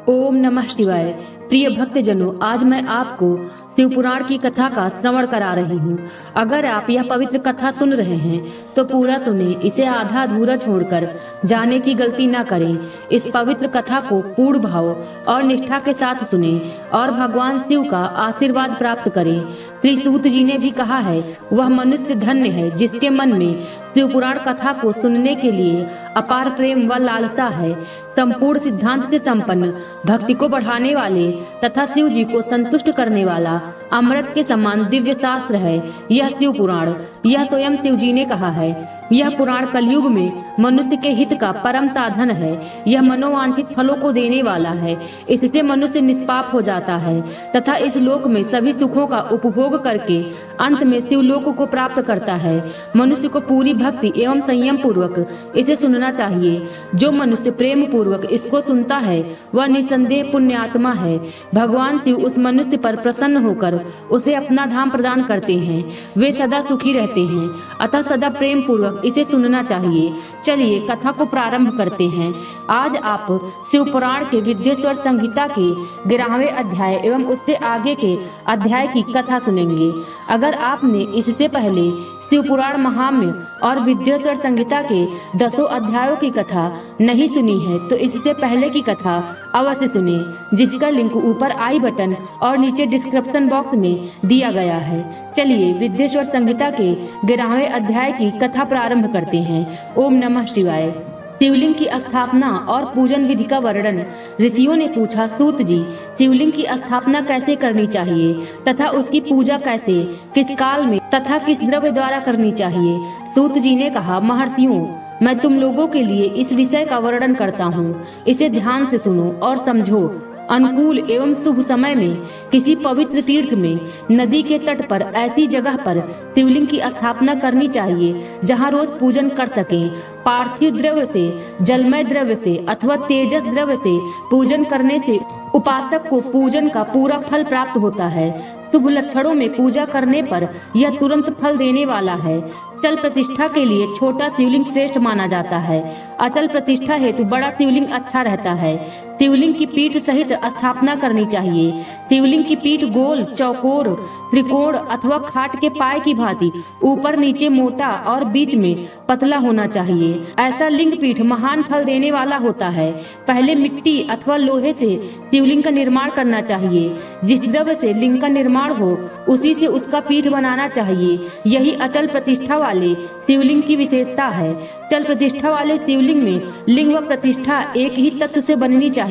ओम नमः शिवाय। प्रिय भक्तजनों, आज मैं आपको शिव पुराण की कथा का श्रवण करा रही हूँ। अगर आप यह पवित्र कथा सुन रहे हैं तो पूरा सुने, इसे आधा अधूरा छोड़कर जाने की गलती न करें। इस पवित्र कथा को पूर्ण भाव और निष्ठा के साथ सुने और भगवान शिव का आशीर्वाद प्राप्त करें। श्री सूत जी ने भी कहा है, वह मनुष्य धन्य है जिसके मन में शिव पुराण कथा को सुनने के लिए अपार प्रेम व लालसा है। संपूर्ण सिद्धांत से संपन्न, भक्ति को बढ़ाने वाले तथा शिव जी को संतुष्ट करने वाला अमृत के समान दिव्य शास्त्र है यह शिव पुराण। यह स्वयं शिव जी ने कहा है। यह पुराण कलयुग में मनुष्य के हित का परम साधन है। यह मनोवांछित फलों को देने वाला है। इससे मनुष्य निष्पाप हो जाता है तथा इस लोक में सभी सुखों का उपभोग करके अंत में शिव लोक को प्राप्त करता है। मनुष्य को पूरी भक्ति एवं संयम पूर्वक इसे सुनना चाहिए। जो मनुष्य प्रेम पूर्वक इसको सुनता है वह निसंदेह पुण्यात्मा है। भगवान शिव उस मनुष्य पर प्रसन्न होकर उसे अपना धाम प्रदान करते हैं। वे सदा सुखी रहते हैं, अतः सदा प्रेम पूर्वक इसे सुनना चाहिए। चलिए कथा को प्रारंभ करते हैं। आज आप शिव पुराण के विद्येश्वर संहिता के 11वें अध्याय एवं उससे आगे के अध्याय की कथा सुनेंगे। अगर आपने इससे पहले शिव पुराण महात्म्य और विद्येश्वर संहिता के 10 अध्यायों की कथा नहीं सुनी है तो इससे पहले की कथा अवश्य सुने, जिसका लिंक ऊपर आई बटन और नीचे डिस्क्रिप्शन बॉक्स में दिया गया है। चलिए विद्येश्वर संहिता के 11वें अध्याय की कथा प्रारंभ करते हैं। ओम नमः शिवाय। शिवलिंग की स्थापना और पूजन विधि का वर्णन। ऋषियों ने पूछा, सूत जी, शिवलिंग की स्थापना कैसे करनी चाहिए तथा उसकी पूजा कैसे, किस काल में तथा किस द्रव्य द्वारा करनी चाहिए। सूत जी ने कहा, महर्षियों, मैं तुम लोगों के लिए इस विषय का वर्णन करता हूँ। इसे ध्यान से सुनो और समझो। अनुकूल एवं शुभ समय में किसी पवित्र तीर्थ में नदी के तट पर ऐसी जगह पर शिवलिंग की स्थापना करनी चाहिए जहां रोज पूजन कर सकें। पार्थिव द्रव्य से, जलमय द्रव्य से अथवा तेजस द्रव्य से पूजन करने से उपासक को पूजन का पूरा फल प्राप्त होता है। शुभ लक्षणों में पूजा करने पर यह तुरंत फल देने वाला है। चल प्रतिष्ठा के लिए छोटा शिवलिंग श्रेष्ठ माना जाता है। अचल प्रतिष्ठा हेतु बड़ा शिवलिंग अच्छा रहता है। शिवलिंग की पीठ सहित स्थापना करनी चाहिए। शिवलिंग की पीठ गोल, चौकोर, त्रिकोण अथवा खाट के पाए की भांति ऊपर नीचे मोटा और बीच में पतला होना चाहिए। ऐसा लिंग पीठ महान फल देने वाला होता है। पहले मिट्टी अथवा लोहे से शिवलिंग का निर्माण करना चाहिए। जिस द्रव्य से लिंग का निर्माण हो उसी से उसका पीठ बनाना चाहिए। यही अचल प्रतिष्ठा वाले शिवलिंग की विशेषता है। चल प्रतिष्ठा वाले शिवलिंग में लिंग व प्रतिष्ठा एक ही तत्व से बननी चाहिए।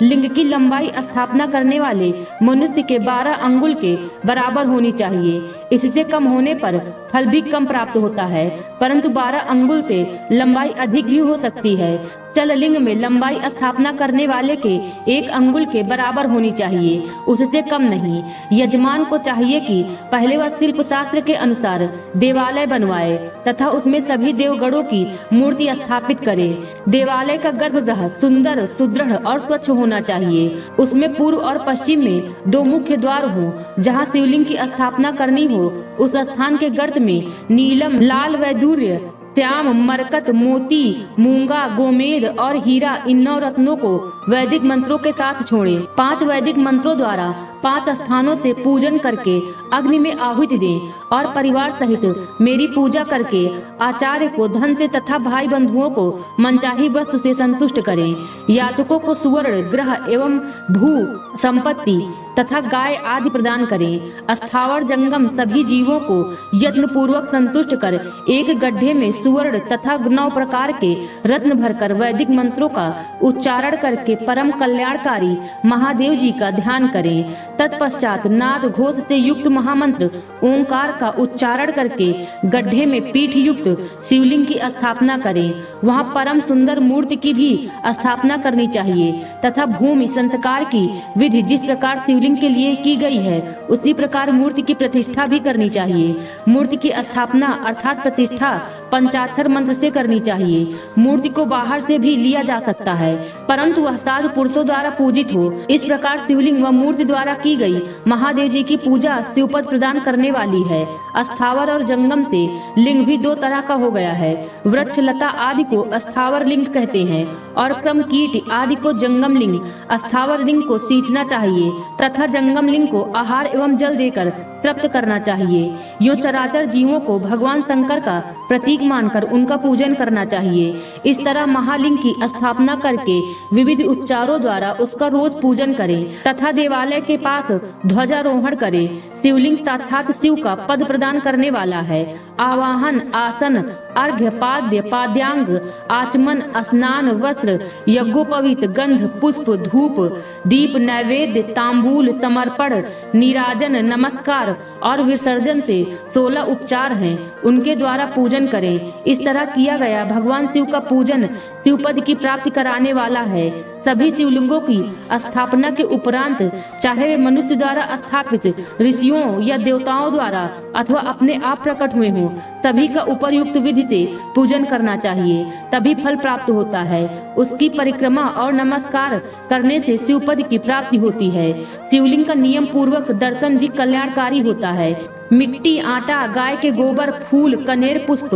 लिंग की लंबाई स्थापना करने वाले मनुष्य के 12 अंगुल के बराबर होनी चाहिए। इससे कम होने पर फल भी कम प्राप्त होता है, परंतु 12 अंगुल से लंबाई अधिक भी हो सकती है। चल लिंग में लंबाई स्थापना करने वाले के 1 अंगुल के बराबर होनी चाहिए, उससे कम नहीं। यजमान को चाहिए कि पहले वह शिल्प शास्त्र के अनुसार देवालय बनवाए तथा उसमें सभी देवगणों की मूर्ति स्थापित करे। देवालय का गर्भगृह सुंदर, सुदृढ़ और स्वच्छ होना चाहिए। उसमें पूर्व और पश्चिम में 2 मुख्य द्वार हों। जहाँ शिवलिंग की स्थापना करनी हो उस स्थान के गर्त में नीलम, लाल वैदूर्य, श्याम, मरकत, मोती, मूंगा, गोमेद और हीरा, इन 9 रत्नों को वैदिक मंत्रों के साथ छोड़ें। 5 वैदिक मंत्रों द्वारा 5 स्थानों से पूजन करके अग्नि में आहुति दें और परिवार सहित मेरी पूजा करके आचार्य को धन से तथा भाई बंधुओं को मनचाही वस्तु से संतुष्ट करें। याचकों को सुवर्ण, ग्रह एवं भू संपत्ति तथा गाय आदि प्रदान करें। स्थावर जंगम सभी जीवों को यत्न पूर्वक संतुष्ट कर एक गड्ढे में सुवर्ण तथा 9 प्रकार के रत्न भरकर वैदिक मंत्रों का उच्चारण करके परम कल्याणकारी महादेव जी का ध्यान करें। तत्पश्चात नाद घोष से युक्त महामंत्र ओंकार का उच्चारण करके गड्ढे में पीठ युक्त शिवलिंग की स्थापना करें। वहां परम सुंदर मूर्ति की भी स्थापना करनी चाहिए तथा भूमि संस्कार की विधि जिस प्रकार शिवलिंग शिवलिंग के लिए की गई है, उसी प्रकार मूर्ति की प्रतिष्ठा भी करनी चाहिए। मूर्ति की स्थापना अर्थात प्रतिष्ठा पंचाक्षर मंत्र से करनी चाहिए। मूर्ति को बाहर से भी लिया जा सकता है, परंतु वह साधु पुरुषों द्वारा पूजित हो। इस प्रकार शिवलिंग व मूर्ति द्वारा की गई महादेव जी की पूजा शिवपद प्रदान करने वाली है। स्थावर और जंगम से लिंग भी दो तरह का हो गया है। वृक्ष लता आदि को स्थावर लिंग कहते हैं और क्रम कीट आदि को जंगम लिंग। स्थावर लिंग को सींचना चाहिए तथा जंगम लिंग को आहार एवं जल देकर तृप्त करना चाहिए। यूं चराचर जीवों को भगवान शंकर का प्रतीक मानकर उनका पूजन करना चाहिए। इस तरह महालिंग की स्थापना करके विविध उपचारों द्वारा उसका रोज पूजन करें तथा देवालय के पास ध्वजारोहण करें। शिवलिंग साक्षात शिव का पद प्रदान करने वाला है। आवाहन, आसन, अर्घ्य, पाद्य, पाद्यांग, आचमन, स्नान, वस्त्र, यज्ञोपवीत, गंध, पुष्प, धूप, दीप, नैवेद्य, तांबूल, समर्पण, नीराजन, नमस्कार और विसर्जन से 16 उपचार हैं, उनके द्वारा पूजन करें। इस तरह किया गया भगवान शिव का पूजन शिवपद की प्राप्ति कराने वाला है। सभी शिवलिंगों की स्थापना के उपरांत चाहे वे मनुष्य द्वारा स्थापित, ऋषियों या देवताओं द्वारा अथवा अपने आप प्रकट हुए हों, सभी का उपयुक्त विधि से पूजन करना चाहिए, तभी फल प्राप्त होता है। उसकी परिक्रमा और नमस्कार करने से शिवपद की प्राप्ति होती है। शिवलिंग का नियम पूर्वक दर्शन भी कल्याणकारी होता है। मिट्टी, आटा, गाय के गोबर, फूल, कनेर पुष्प,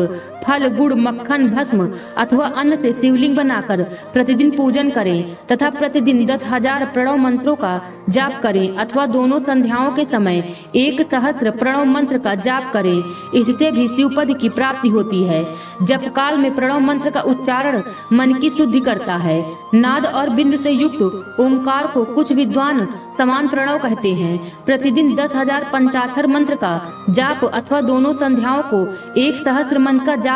फल, गुड़, मक्खन, भस्म अथवा अन्न से शिवलिंग बनाकर प्रतिदिन पूजन करें तथा प्रतिदिन 10,000 प्रणव मंत्रों का जाप करें अथवा दोनों संध्याओं के समय 1 सहस्त्र प्रणव मंत्र का जाप करें। इससे भी शिवपद की प्राप्ति होती है। जप काल में प्रणव मंत्र का उच्चारण मन की शुद्धि करता है। नाद और बिंद से युक्त ओंकार को कुछ विद्वान समान प्रणव कहते हैं। प्रतिदिन 10,000 पंचाक्षर मंत्र का जाप अथवा दोनों संध्याओं को 1 सहस्त्र मंत्र का जाप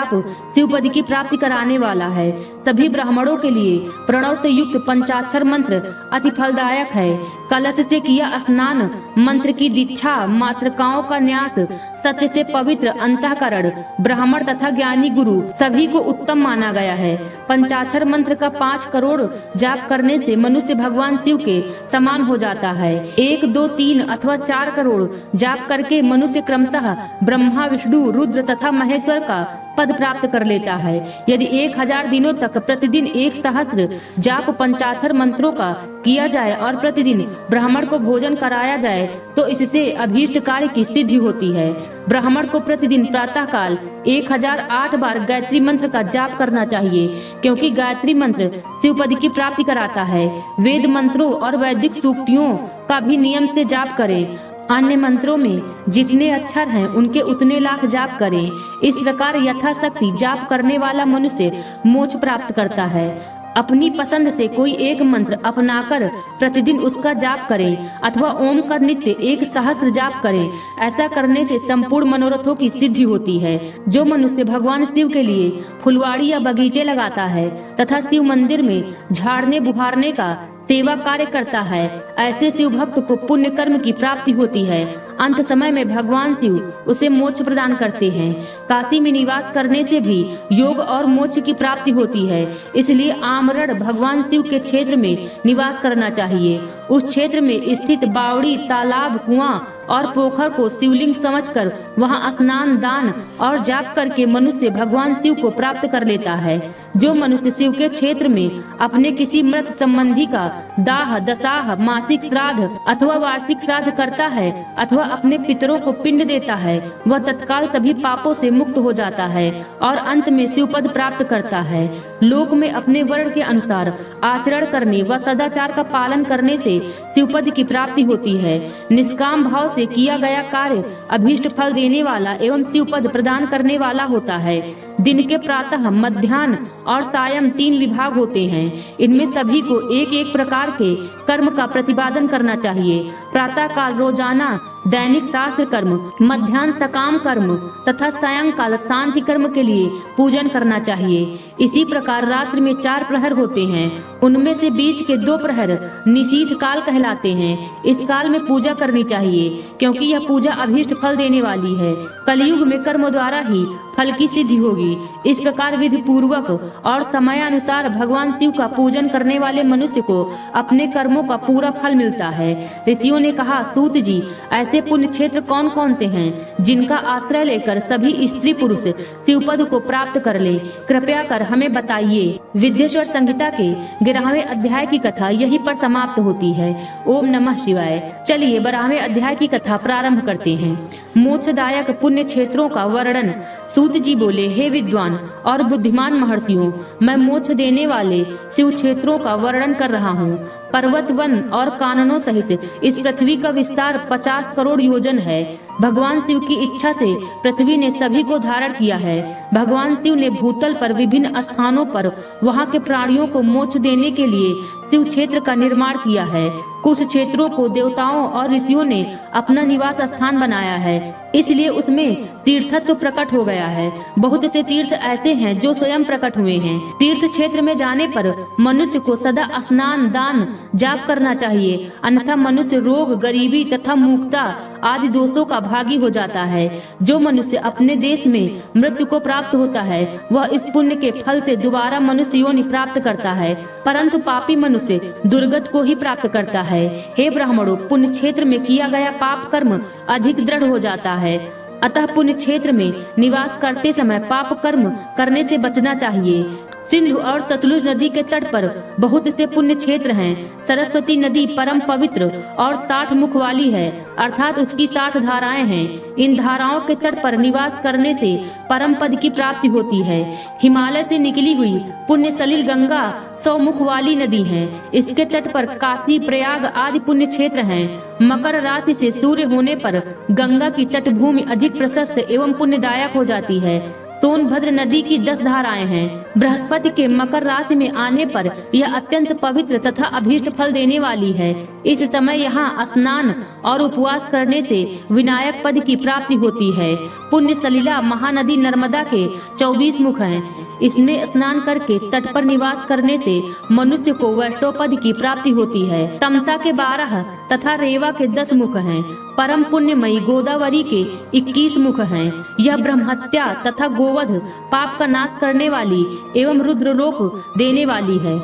शिवपद की प्राप्ति कराने वाला है। सभी ब्राह्मणों के लिए प्रणव से युक्त पंचाक्षर मंत्र अति फलदायक है। कलश से किया स्नान, मंत्र की दीक्षा, मातृकाओं का न्यास, सत्य से पवित्र अंतःकरण, ब्राह्मण तथा ज्ञानी गुरु सभी को उत्तम माना गया है। पंचाक्षर मंत्र का 5 करोड़ जाप करने से मनुष्य भगवान शिव के समान हो जाता है। 1, 2, 3 अथवा 4 करोड़ जाप करके मनुष्य क्रमशः ब्रह्मा, विष्णु, रुद्र तथा महेश्वर का पद प्राप्त कर लेता है। यदि 1000 दिनों तक प्रतिदिन 1 सहस्त्र जाप पंचाक्षर मंत्रों का किया जाए और प्रतिदिन ब्राह्मण को भोजन कराया जाए तो इससे अभीष्ट कार्य की सिद्धि होती है। ब्राह्मण को प्रतिदिन प्रातः काल 1008 बार गायत्री मंत्र का जाप करना चाहिए, क्योंकि गायत्री मंत्र शिवपद की प्राप्ति कराता है। वेद मंत्रों और वैदिक सूक्तियों का भी नियम से जाप करें। अन्य मंत्रों में जितने अक्षर हैं उनके उतने लाख जाप करें। इस प्रकार यथाशक्ति जाप करने वाला मनुष्य मोक्ष प्राप्त करता है। अपनी पसंद से कोई एक मंत्र अपनाकर प्रतिदिन उसका जाप करें अथवा ओम का नित्य 1 सहस्त्र जाप करें। ऐसा करने से संपूर्ण मनोरथों की सिद्धि होती है। जो मनुष्य भगवान शिव के लिए फुलवाड़ी या बगीचे लगाता है तथा शिव मंदिर में झाड़ने बुहारने का सेवा कार्य करता है, ऐसे शिव भक्त को पुण्य कर्म की प्राप्ति होती है। अंत समय में भगवान शिव उसे मोक्ष प्रदान करते हैं। काशी में निवास करने से भी योग और मोक्ष की प्राप्ति होती है। इसलिए आमरण भगवान शिव के क्षेत्र में निवास करना चाहिए। उस क्षेत्र में स्थित बावड़ी, तालाब, कुआं और पोखर को शिवलिंग समझकर वहां स्नान, दान और जाप करके मनुष्य भगवान शिव को प्राप्त कर लेता है। जो मनुष्य शिव के क्षेत्र में अपने किसी मृत संबंधी का दाह, दशाह, मासिक श्राद्ध अथवा वार्षिक श्राद्ध करता है अथवा अपने पितरों को पिंड देता है, वह तत्काल सभी पापों से मुक्त हो जाता है और अंत में शिवपद प्राप्त करता है। लोक में अपने वर्ण के अनुसार आचरण करने व सदाचार का पालन करने से शिवपद की प्राप्ति होती है। निष्काम भाव से किया गया कार्य अभीष्ट फल देने वाला एवं शिवपद प्रदान करने वाला होता है। दिन के प्रातः, मध्याह्न और सायं 3 विभाग होते हैं। इनमें सभी को एक एक प्रकार के कर्म का प्रतिपादन करना चाहिए। प्रातः काल रोजाना दैनिक शास्त्र कर्म, मध्याह्न सकाम कर्म तथा सायंकाल शांति कर्म के लिए पूजन करना चाहिए। इसी प्रकार रात्रि में 4 प्रहर होते हैं। उनमें से बीच के 2 प्रहर निशीथ काल कहलाते हैं। इस काल में पूजा करनी चाहिए, क्योंकि यह पूजा अभीष्ट फल देने वाली है। कलयुग में कर्म द्वारा ही फल की सिद्धि होगी। इस प्रकार विधि पूर्वक और समयानुसार भगवान शिव का पूजन करने वाले मनुष्य को अपने कर्मों का पूरा फल मिलता है। ऋषियों ने कहा, सूत जी, ऐसे पुण्य क्षेत्र कौन कौन से हैं जिनका आश्रय लेकर सभी स्त्री पुरुष शिवपद को प्राप्त कर ले? कृपया कर हमें बताइए। विद्येश्वर संहिता के 11वें अध्याय की कथा यहीं पर समाप्त होती है। ओम नमः शिवाय। चलिए 12वें अध्याय की कथा प्रारंभ करते हैं। मोक्षदायक पुण्य क्षेत्रों का वर्णन। सूत जी बोले, हे विद्वान और बुद्धिमान महर्षियों, मैं मोक्ष देने वाले शिव क्षेत्रों का वर्णन कर रहा हूँ। पर्वत, वन और काननों सहित इस पृथ्वी का विस्तार 50 करोड़ योजन है। भगवान शिव की इच्छा से पृथ्वी ने सभी को धारण किया है। भगवान शिव ने भूतल पर विभिन्न स्थानों पर वहाँ के प्राणियों को मोक्ष देने के लिए शिव क्षेत्र का निर्माण किया है। कुछ क्षेत्रों को देवताओं और ऋषियों ने अपना निवास स्थान बनाया है, इसलिए उसमें तीर्थत्व प्रकट हो गया है। बहुत से तीर्थ ऐसे हैं जो स्वयं प्रकट हुए हैं। तीर्थ क्षेत्र में जाने पर मनुष्य को सदा स्नान, दान, जाप करना चाहिए, अन्यथा मनुष्य रोग, गरीबी तथा मूर्खता आदि दोषों का भागी हो जाता है। जो मनुष्य अपने देश में मृत्यु को प्राप्त होता है, वह इस पुण्य के फल से दोबारा मनुष्य योनि प्राप्त करता है, परंतु पापी मनुष्य दुर्गत को ही प्राप्त करता है। हे ब्राह्मणों, पुण्य क्षेत्र में किया गया पाप कर्म अधिक दृढ़ हो जाता है। अतः पुण्य क्षेत्र में निवास करते समय पाप कर्म करने से बचना चाहिए। सिंधु और सतलुज नदी के तट पर बहुत से पुण्य क्षेत्र हैं। सरस्वती नदी परम पवित्र और 60 मुख वाली है, अर्थात उसकी 60 धाराएं हैं। इन धाराओं के तट पर निवास करने से परम पद की प्राप्ति होती है। हिमालय से निकली हुई पुण्य सलिल गंगा 100 मुख वाली नदी है। इसके तट पर काशी, प्रयाग आदि पुण्य क्षेत्र हैं। मकर राशि से सूर्य होने पर गंगा की तटभूमि अधिक प्रशस्त एवं पुण्यदायक हो जाती है। सोनभद्र नदी की 10 धाराएं हैं। बृहस्पति के मकर राशि में आने पर यह अत्यंत पवित्र तथा अभीष्ट फल देने वाली है। इस समय यहाँ स्नान और उपवास करने से विनायक पद की प्राप्ति होती है। पुण्य सलिला महानदी नर्मदा के 24 मुख हैं। इसमें स्नान करके तट पर निवास करने से मनुष्य को वैष्णव पद की प्राप्ति होती है। तमसा के 12 तथा रेवा के 10 मुख हैं। परम पुण्यमयी गोदावरी के 21 मुख हैं। यह ब्रह्महत्या तथा गोवध पाप का नाश करने वाली एवं रुद्रलोक देने वाली है।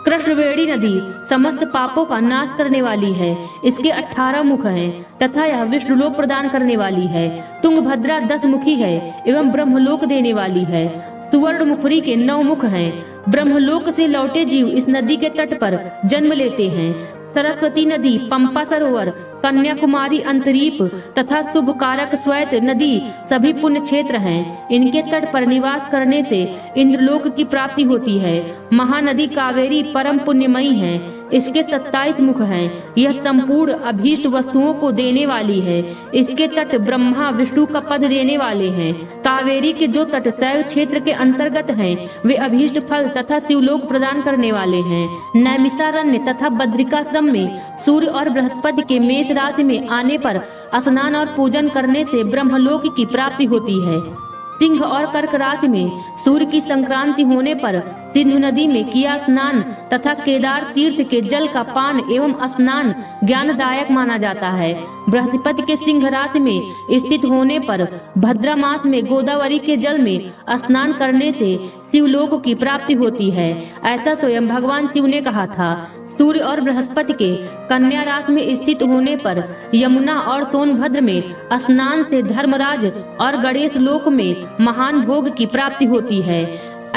कृष्णवेणी नदी समस्त पापों का नाश करने वाली है। इसके 18 मुख हैं तथा यह विष्णुलोक प्रदान करने वाली है। तुंगभद्रा 10 मुखी है एवं ब्रह्मलोक देने वाली है। सुवर्ण मुखरी के 9 मुख हैं। ब्रह्मलोक से लौटे जीव इस नदी के तट पर जन्म लेते हैं। सरस्वती नदी, पंपा सरोवर, कन्याकुमारी अंतरीप तथा शुभकारक श्वेत नदी सभी पुण्य क्षेत्र हैं। इनके तट पर निवास करने से इंद्रलोक की प्राप्ति होती है। महानदी कावेरी परम पुण्यमयी है। इसके 27 मुख हैं। यह संपूर्ण अभीष्ट वस्तुओं को देने वाली है। इसके तट ब्रह्मा विष्णु का पद देने वाले हैं। कावेरी के जो तट शैव क्षेत्र के अंतर्गत हैं, वे अभीष्ट फल तथा शिवलोक प्रदान करने वाले हैं। नैमिषारण्य तथा बद्रिकाश्रम में सूर्य और बृहस्पति के मेष राशि में आने पर स्नान और पूजन करने से ब्रह्मलोक की प्राप्ति होती है। सिंह और कर्क राशि में सूर्य की संक्रांति होने पर सिंधु नदी में किया स्नान तथा केदार तीर्थ के जल का पान एवं स्नान ज्ञानदायक माना जाता है। बृहस्पति के सिंह राशि में स्थित होने पर भद्रा मास में गोदावरी के जल में स्नान करने से शिवलोक की प्राप्ति होती है। ऐसा स्वयं भगवान शिव ने कहा था। सूर्य और बृहस्पति के कन्या राशि में स्थित होने पर यमुना और सोनभद्र में स्नान से धर्मराज और गणेश लोक में महान भोग की प्राप्ति होती है।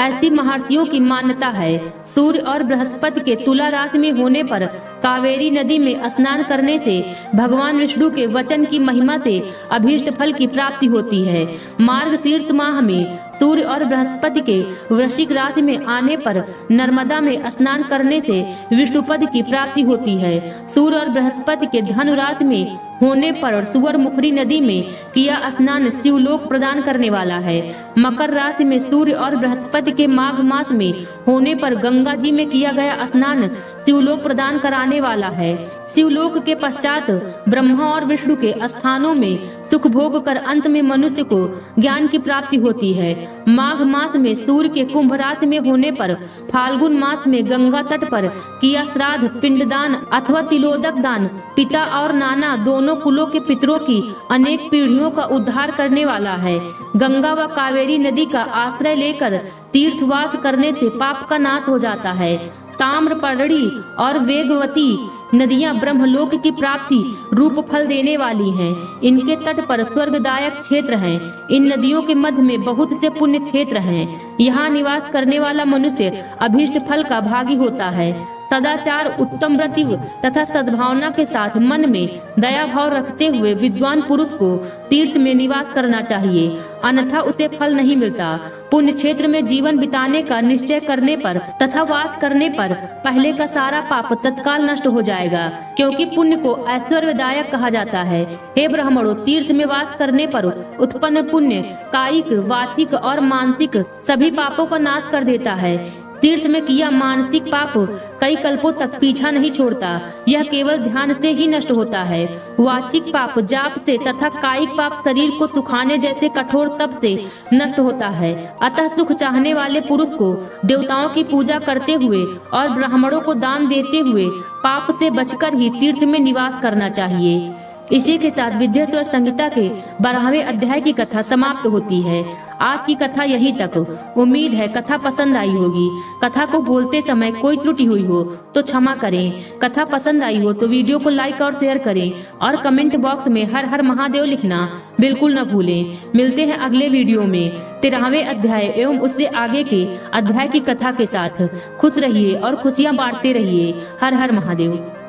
ऐसी महर्षियों की मान्यता है। सूर्य और बृहस्पति के तुला राशि में होने पर कावेरी नदी में स्नान करने से भगवान विष्णु के वचन की महिमा से अभीष्ट फल की प्राप्ति होती है। मार्गशीर्ष माह में सूर्य और बृहस्पति के वृश्चिक राशि में आने पर नर्मदा में स्नान करने से विष्णुपद की प्राप्ति होती है। सूर्य और बृहस्पति के धनु राशि में होने पर सुवर मुखरी नदी में किया स्नान शिवलोक प्रदान करने वाला है। मकर राशि में सूर्य और बृहस्पति के माघ मास में होने पर गंगा जी में किया गया स्नान शिवलोक प्रदान कराने वाला है। शिवलोक के पश्चात ब्रह्मा और विष्णु के स्थानों में सुख भोग कर अंत में मनुष्य को ज्ञान की प्राप्ति होती है। माघ मास में सूर्य के कुंभ राशि में होने पर, फाल्गुन मास में गंगा तट पर किया श्राद्ध, पिंडदान अथवा तिलोदक दान पिता और नाना दोनों कुलों के पितरों की अनेक पीढ़ियों का उद्धार करने वाला है। गंगा व कावेरी नदी का आश्रय लेकर तीर्थवास करने से पाप का नाश हो जाता है। ताम्रपर्णी और वेगवती नदियां ब्रह्मलोक की प्राप्ति रूप फल देने वाली हैं। इनके तट पर स्वर्गदायक क्षेत्र हैं। इन नदियों के मध्य में बहुत से पुण्य क्षेत्र हैं। यहाँ निवास करने वाला मनुष्य अभीष्ट फल का भागी होता है। सदाचार, उत्तम व्रति तथा सद्भावना के साथ मन में दया भाव रखते हुए विद्वान पुरुष को तीर्थ में निवास करना चाहिए, अन्यथा उसे फल नहीं मिलता। पुण्य क्षेत्र में जीवन बिताने का निश्चय करने पर तथा वास करने पर पहले का सारा पाप तत्काल नष्ट हो जाएगा, क्योंकि पुण्य को ऐश्वर्यदायक कहा जाता है। हे ब्राह्मणों, तीर्थ में वास करने पर उत्पन्न पुण्य कायिक, वाचिक और मानसिक सभी पापों का नाश कर देता है। तीर्थ में किया मानसिक पाप कई कल्पों तक पीछा नहीं छोड़ता, यह केवल ध्यान से ही नष्ट होता है। वाचिक पाप जाप से तथा कायिक पाप शरीर को सुखाने जैसे कठोर तप से नष्ट होता है। अतः सुख चाहने वाले पुरुष को देवताओं की पूजा करते हुए और ब्राह्मणों को दान देते हुए पाप से बचकर ही तीर्थ में निवास करना चाहिए। इसी के साथ विद्येश्वर संहिता के 12वें अध्याय की कथा समाप्त होती है। आज की कथा यहीं तक। उम्मीद है कथा पसंद आई होगी। कथा को बोलते समय कोई त्रुटि हुई हो तो क्षमा करें। कथा पसंद आई हो तो वीडियो को लाइक और शेयर करें और कमेंट बॉक्स में हर हर महादेव लिखना बिल्कुल न भूलें। मिलते हैं अगले वीडियो में 13वें अध्याय एवं उससे आगे के अध्याय की कथा के साथ। खुश रहिए और खुशियाँ बांटते रहिए। हर हर महादेव।